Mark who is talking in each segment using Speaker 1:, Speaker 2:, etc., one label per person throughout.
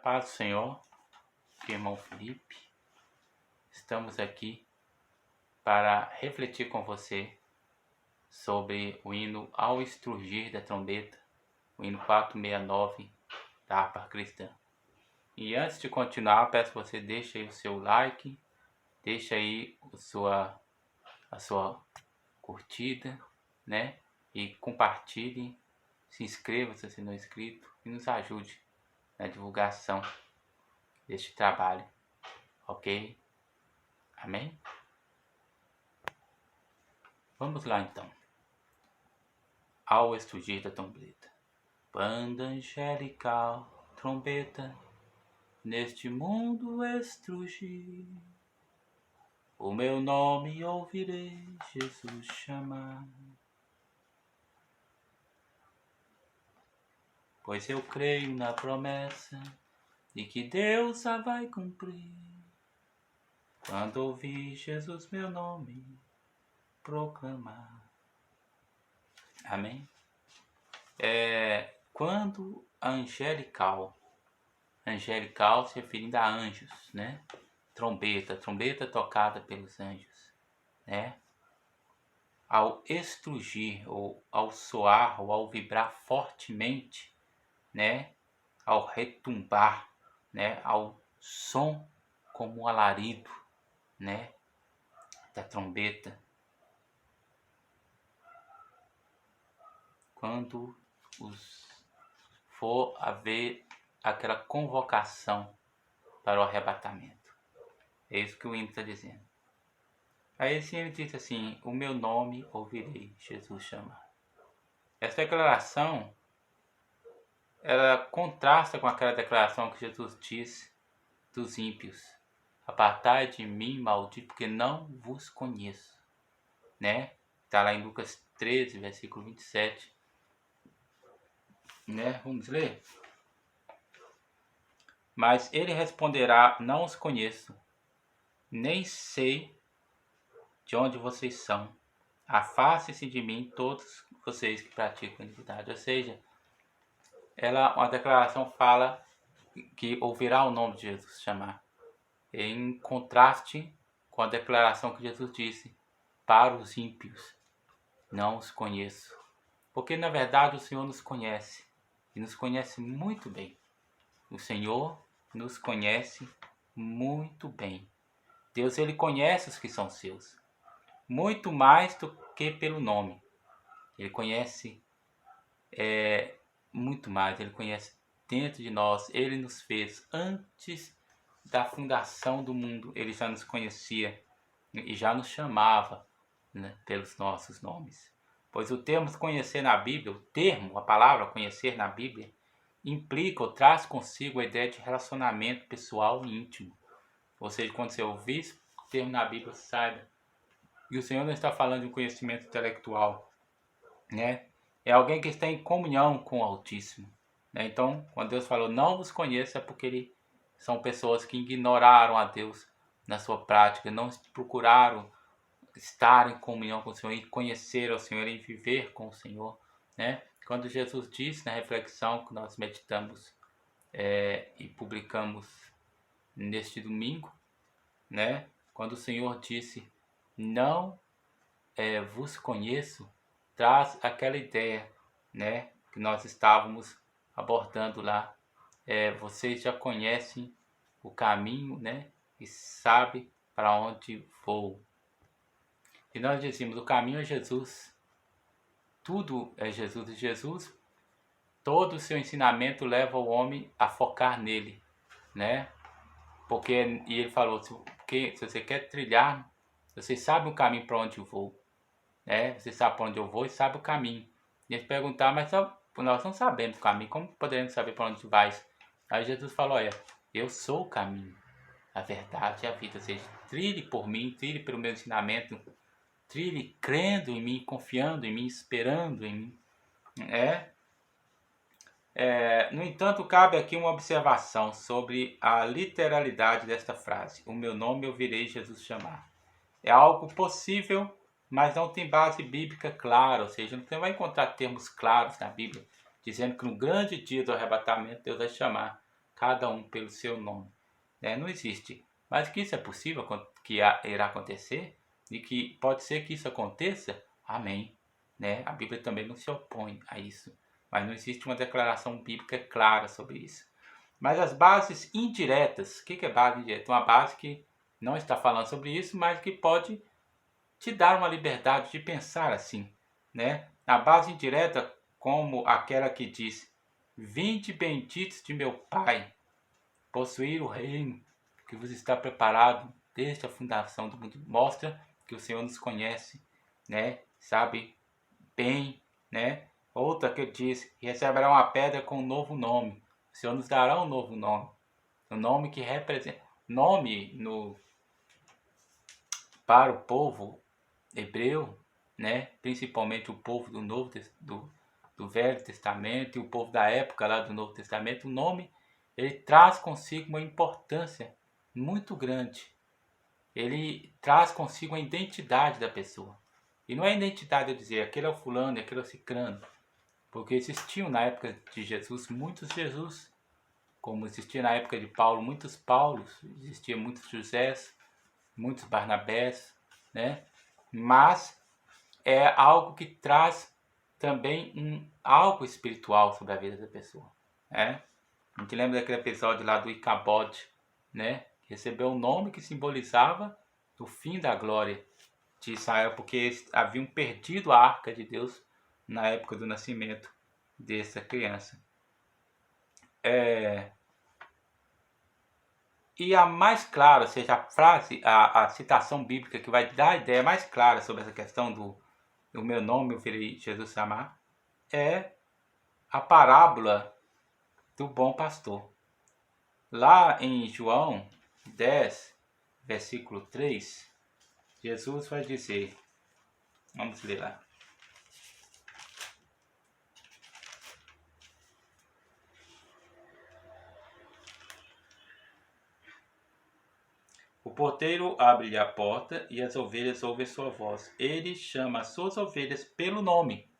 Speaker 1: Paz do Senhor, irmão Felipe. Estamos aqui para refletir com você sobre o hino Ao Estrugir da Trombeta, o hino 469 da harpa cristã. E antes de continuar, peço que você deixe aí o seu like, deixe aí a sua curtida, né? E compartilhe, se inscreva se você não é inscrito e nos ajude na divulgação deste trabalho, ok? Amém? Vamos lá então. Ao estrugir da trombeta. Banda angelical, trombeta, neste mundo estrugir. O meu nome ouvirei Jesus chamar. Pois eu creio na promessa de que Deus a vai cumprir. Quando ouvir Jesus meu nome proclamar. Amém? Quando angelical se referindo a anjos, né? Trombeta tocada pelos anjos, né? Ao estrugir, ou ao soar, ou ao vibrar fortemente, né? Ao retumbar, né? Ao som como um alarido, né? Da trombeta. Quando for haver aquela convocação para o arrebatamento. É isso que o hino está dizendo. Aí esse hino diz assim: o meu nome ouvirei Jesus chamar. Essa declaração, ela contrasta com aquela declaração que Jesus diz dos ímpios: apartai de mim, maldito, porque não vos conheço. Né? Está lá em Lucas 13, versículo 27. Né? Vamos ler? Mas ele responderá: não os conheço, nem sei de onde vocês são. Afastem-se de mim todos vocês que praticam iniquidade. Ou seja, uma declaração fala que ouvirá o nome de Jesus chamar. Em contraste com a declaração que Jesus disse para os ímpios: não os conheço. Porque na verdade o Senhor nos conhece. E nos conhece muito bem. O Senhor nos conhece muito bem. Deus, ele conhece os que são seus. Muito mais do que pelo nome. Ele conhece muito mais. Ele conhece dentro de nós. Ele nos fez antes da fundação do mundo. Ele já nos conhecia e já nos chamava, né, pelos nossos nomes. Pois o termo conhecer na Bíblia, a palavra conhecer na Bíblia, implica ou traz consigo a ideia de relacionamento pessoal e íntimo. Ou seja, quando você ouvir esse termo na Bíblia, saiba. E o Senhor não está falando de um conhecimento intelectual, né? É alguém que está em comunhão com o Altíssimo, né? Então, quando Deus falou, não vos conheço, é porque são pessoas que ignoraram a Deus na sua prática, não procuraram estar em comunhão com o Senhor, e conhecer o Senhor, e viver com o Senhor, né? Quando Jesus disse na reflexão que nós meditamos e publicamos neste domingo, né? Quando o Senhor disse, não vos conheço, traz aquela ideia, né? Que nós estávamos abordando lá. Vocês já conhecem o caminho, né? E sabem para onde vou. E nós dizemos, o caminho é Jesus. Tudo é Jesus. E Jesus, todo o seu ensinamento leva o homem a focar nele, né? E ele falou, porque se você quer trilhar, você sabe o caminho para onde eu vou, né? Você sabe para onde eu vou e sabe o caminho. E eles perguntaram, mas nós não sabemos o caminho, como poderemos saber para onde vais? Aí Jesus falou, olha, eu sou o caminho, a verdade e a vida. Ou seja, trilhe por mim, trilhe pelo meu ensinamento, trilhe crendo em mim, confiando em mim, esperando em mim. No entanto, cabe aqui uma observação sobre a literalidade desta frase. O meu nome ouvirei Jesus chamar. É algo possível, mas não tem base bíblica clara. Ou seja, não vai encontrar termos claros na Bíblia dizendo que no grande dia do arrebatamento Deus vai chamar cada um pelo seu nome. Né? Não existe. Mas que isso é possível, que irá acontecer, e que pode ser que isso aconteça, amém. Né? A Bíblia também não se opõe a isso. Mas não existe uma declaração bíblica clara sobre isso. Mas as bases indiretas, o que é base indireta? Uma base que não está falando sobre isso, mas que pode te dar uma liberdade de pensar assim. Né? A base indireta, como aquela que diz: vinde benditos de meu Pai, possuir o reino que vos está preparado desde a fundação do mundo, mostra que o Senhor nos conhece, né? Sabe bem, né? Outra que diz: receberá uma pedra com um novo nome. O Senhor nos dará um novo nome, um nome que representa, nome no para o povo hebreu, né? Principalmente o povo do Novo do Velho Testamento e o povo da época lá do Novo Testamento, o nome ele traz consigo uma importância muito grande. Ele traz consigo a identidade da pessoa. E não é a identidade de dizer aquele é o fulano e aquele é o cicrano. Porque existiam na época de Jesus muitos Jesus, como existia na época de Paulo muitos Paulos, existia muitos Josés, muitos Barnabés, né? Mas é algo que traz também algo espiritual sobre a vida da pessoa, né? A gente lembra daquele episódio lá do Icabode, né? Que recebeu um nome que simbolizava o fim da glória de Israel, porque eles haviam perdido a arca de Deus na época do nascimento dessa criança. E a mais clara, ou seja, a frase, a citação bíblica que vai dar a ideia mais clara sobre essa questão do meu nome, eu virei Jesus chamar, é a parábola do bom pastor. Lá em João 10, versículo 3, Jesus vai dizer, vamos ler lá. O porteiro abre-lhe a porta e as ovelhas ouvem sua voz. Ele chama as suas ovelhas pelo nome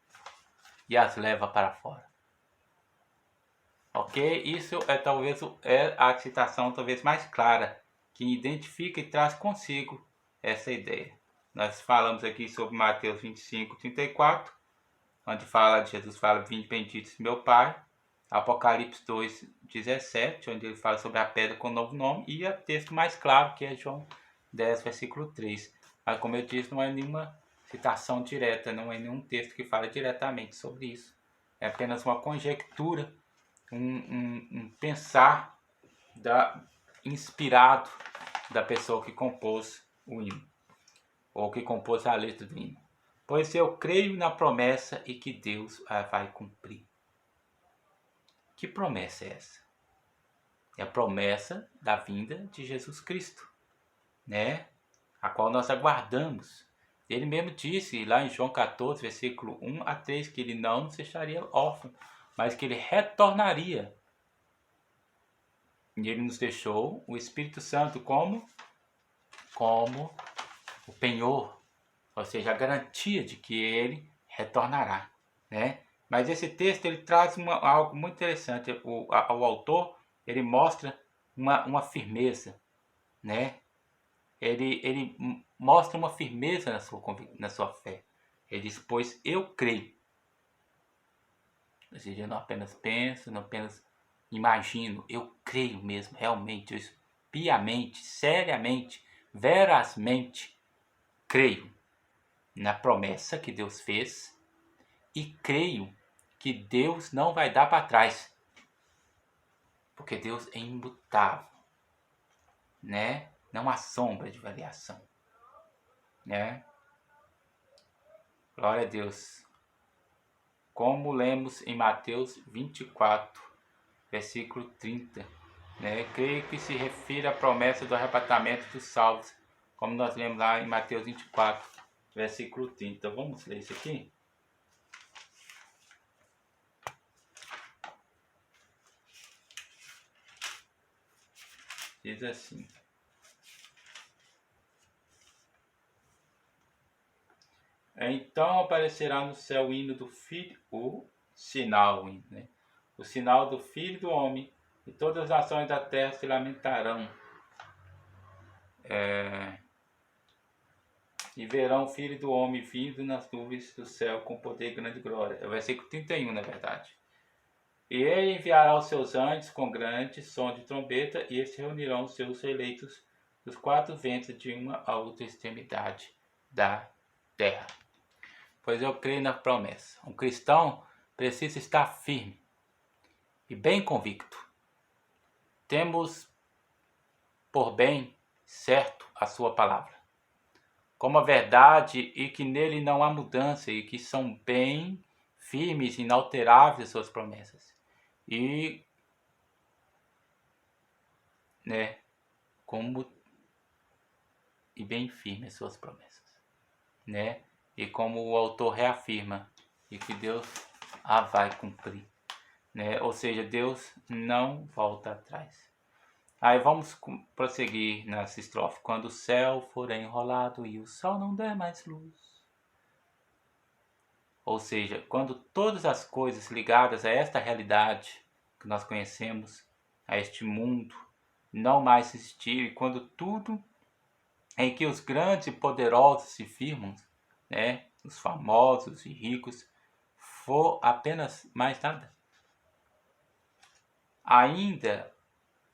Speaker 1: e as leva para fora. Ok? Isso é talvez a citação talvez mais clara, que identifica e traz consigo essa ideia. Nós falamos aqui sobre Mateus 25, 34, onde Jesus fala: vinde benditos meu Pai. Apocalipse 2, 17, onde ele fala sobre a pedra com novo nome, e o texto mais claro, que é João 10, versículo 3. Mas como eu disse, não é nenhuma citação direta, não é nenhum texto que fala diretamente sobre isso. É apenas uma conjectura, um pensar inspirado da pessoa que compôs o hino, ou que compôs a letra do hino. Pois eu creio na promessa e que Deus a vai cumprir. Que promessa é essa? É a promessa da vinda de Jesus Cristo, né? A qual nós aguardamos. Ele mesmo disse lá em João 14, versículo 1 a 3, que ele não nos deixaria órfãos, mas que ele retornaria. E ele nos deixou o Espírito Santo como o penhor, ou seja, a garantia de que ele retornará, né? Mas esse texto ele traz algo muito interessante. O autor ele mostra uma firmeza, né? Ele mostra uma firmeza na sua fé. Ele diz: pois eu creio. Ou seja, eu não apenas penso, não apenas imagino, eu creio mesmo, realmente, eu, piamente, seriamente, verazmente, creio na promessa que Deus fez e creio que Deus não vai dar para trás, porque Deus é imutável, né? Não há sombra de variação, né? Glória a Deus. Como lemos em Mateus 24, versículo 30, né? Creio que se refere à promessa do arrebatamento dos salvos, como nós lemos lá em Mateus 24, versículo 30. Vamos ler isso aqui? Diz assim: então aparecerá no céu o hino do Filho, o sinal, né? O sinal do Filho do Homem, e todas as nações da terra se lamentarão. E verão o Filho do Homem vindo nas nuvens do céu com poder, grande glória. É o versículo 31, na verdade. E ele enviará os seus anjos com grande som de trombeta, e eles reunirão os seus eleitos dos quatro ventos de uma a outra extremidade da terra. Pois eu creio na promessa. Um cristão precisa estar firme e bem convicto. Temos por bem certo a sua palavra, como a verdade, e que nele não há mudança, e que são bem firmes e inalteráveis as suas promessas. E, bem firmes as suas promessas, E como o autor reafirma, e que Deus a vai cumprir, Ou seja, Deus não volta atrás. Aí vamos prosseguir nessa estrofe. Quando o céu for enrolado e o sol não der mais luz. Ou seja, quando todas as coisas ligadas a esta realidade que nós conhecemos, a este mundo, não mais existirem, quando tudo em que os grandes e poderosos se firmam, os famosos e ricos, for apenas mais nada, ainda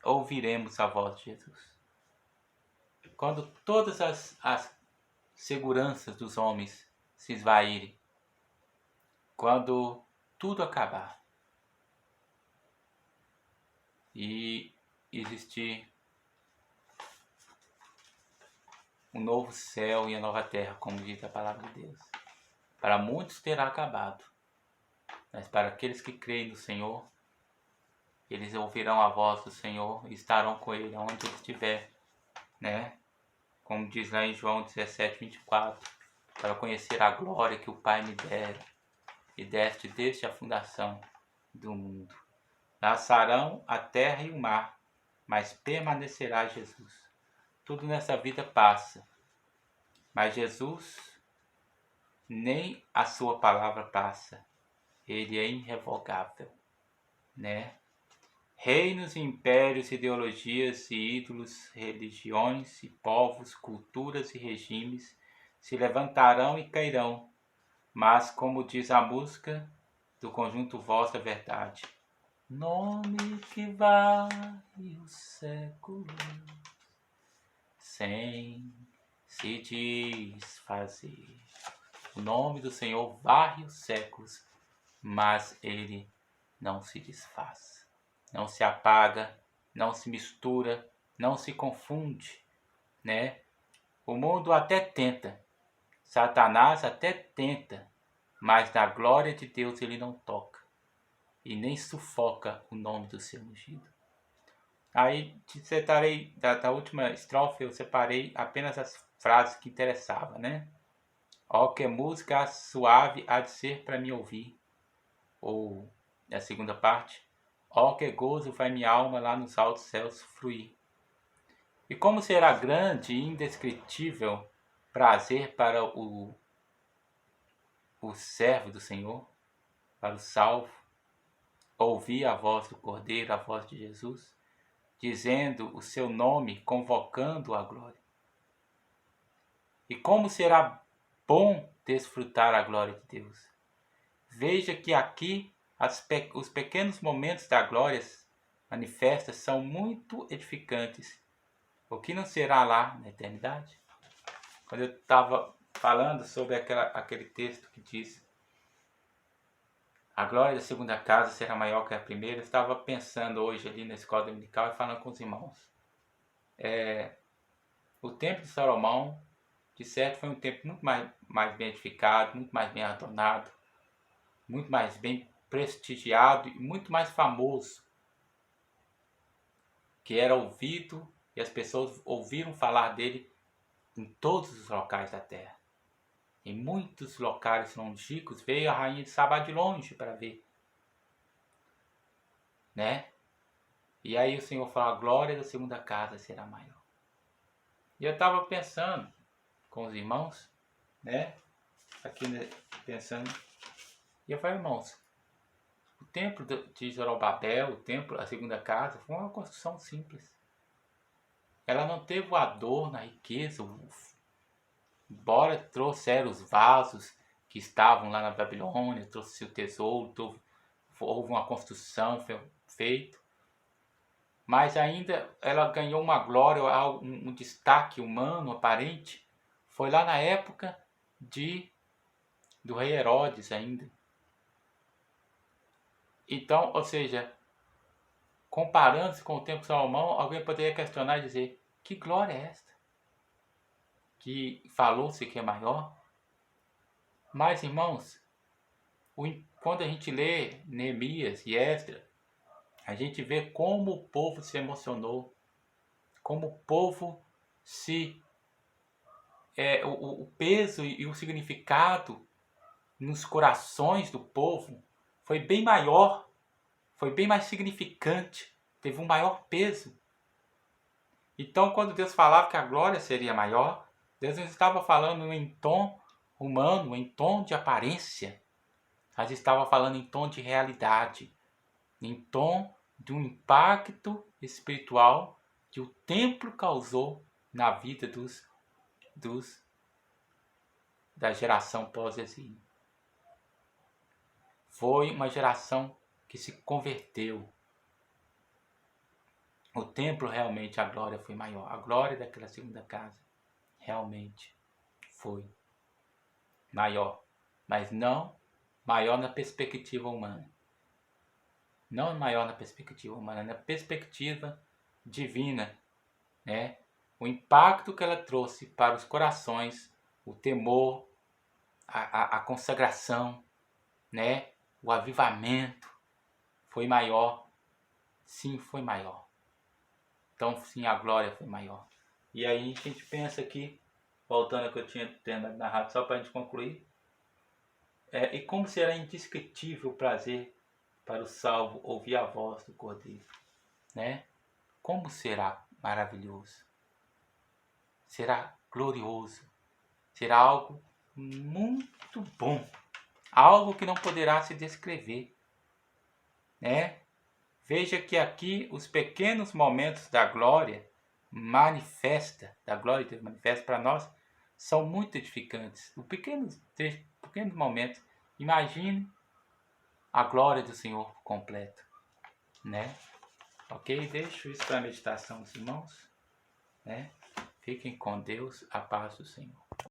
Speaker 1: ouviremos a voz de Jesus. Quando todas as seguranças dos homens se esvaírem, quando tudo acabar e existir um novo céu e a nova terra, como diz a palavra de Deus. Para muitos terá acabado, mas para aqueles que creem no Senhor, eles ouvirão a voz do Senhor e estarão com Ele onde Ele estiver, Como diz lá em João 17:24, para conhecer a glória que o Pai me dera e deste desde a fundação do mundo. Passarão a terra e o mar, mas permanecerá Jesus. Tudo nessa vida passa, mas Jesus, nem a sua palavra passa. Ele é irrevogável, Reinos, impérios, ideologias e ídolos, religiões e povos, culturas e regimes se levantarão e cairão, mas, como diz a música do conjunto Voz da Verdade, nome que varre os séculos sem se desfazer. O nome do Senhor varre os séculos, mas ele não se desfaz, não se apaga, não se mistura, não se confunde, O mundo até tenta, Satanás até tenta, mas na glória de Deus ele não toca e nem sufoca o nome do seu ungido. Aí separei, da última estrofe, eu separei apenas as frases que interessavam, Ó, que música suave há de ser para me ouvir. Ou, a segunda parte, ó, que gozo vai minha alma lá nos altos céus fruir. E como será grande e indescritível prazer para o servo do Senhor, para o salvo, ouvir a voz do Cordeiro, a voz de Jesus, dizendo o seu nome, convocando a glória. E como será bom desfrutar a glória de Deus. Veja que aqui os pequenos momentos da glória manifestas são muito edificantes. O que não será lá na eternidade? Quando eu estava falando sobre aquele texto que diz a glória da segunda casa será maior que a primeira, eu estava pensando hoje ali na escola dominical e falando com os irmãos. O templo de Salomão, de certo, foi um templo muito mais bem edificado, muito mais bem adornado, muito mais bem prestigiado e muito mais famoso, que era ouvido e as pessoas ouviram falar dele em todos os locais da terra. Em muitos locais longínquos veio a rainha de Sabá de longe para ver, E aí o Senhor falou, a glória da segunda casa será maior. E eu estava pensando com os irmãos, aqui pensando, e eu falei, irmãos, templo de Zorobabel, o templo, a segunda casa, foi uma construção simples. Ela não teve o adorno, a riqueza, embora trouxeram os vasos que estavam lá na Babilônia, trouxe o tesouro, houve uma construção feita, mas ainda ela ganhou uma glória, um destaque humano aparente, foi lá na época do rei Herodes ainda. Então, ou seja, comparando-se com o tempo de Salomão, alguém poderia questionar e dizer, que glória é esta? Que falou-se que é maior? Mas, irmãos, quando a gente lê Neemias e Esdras, a gente vê como o povo se emocionou, como o povo o peso e o significado nos corações do povo foi bem maior, foi bem mais significante, teve um maior peso. Então, quando Deus falava que a glória seria maior, Deus não estava falando em tom humano, em tom de aparência, mas estava falando em tom de realidade, em tom de um impacto espiritual que o templo causou na vida da geração pós-exílio. Foi uma geração que se converteu. O templo realmente, a glória foi maior. A glória daquela segunda casa realmente foi maior. Mas não maior na perspectiva humana. Não maior na perspectiva humana, na perspectiva divina, né? O impacto que ela trouxe para os corações, o temor, a consagração, né? O avivamento foi maior. Sim, foi maior. Então, sim, a glória foi maior. E aí a gente pensa aqui, voltando ao que eu tinha narrado, só para a gente concluir, e como será indescritível o prazer para o salvo ouvir a voz do Cordeiro, né? Como será maravilhoso, será glorioso, será algo muito bom, algo que não poderá se descrever, né? Veja que aqui os pequenos momentos da glória da glória de Deus manifesta para nós, são muito edificantes. Os pequenos momentos, imagine a glória do Senhor completa, né? Ok? Deixo isso para a meditação dos irmãos, né? Fiquem com Deus, a paz do Senhor.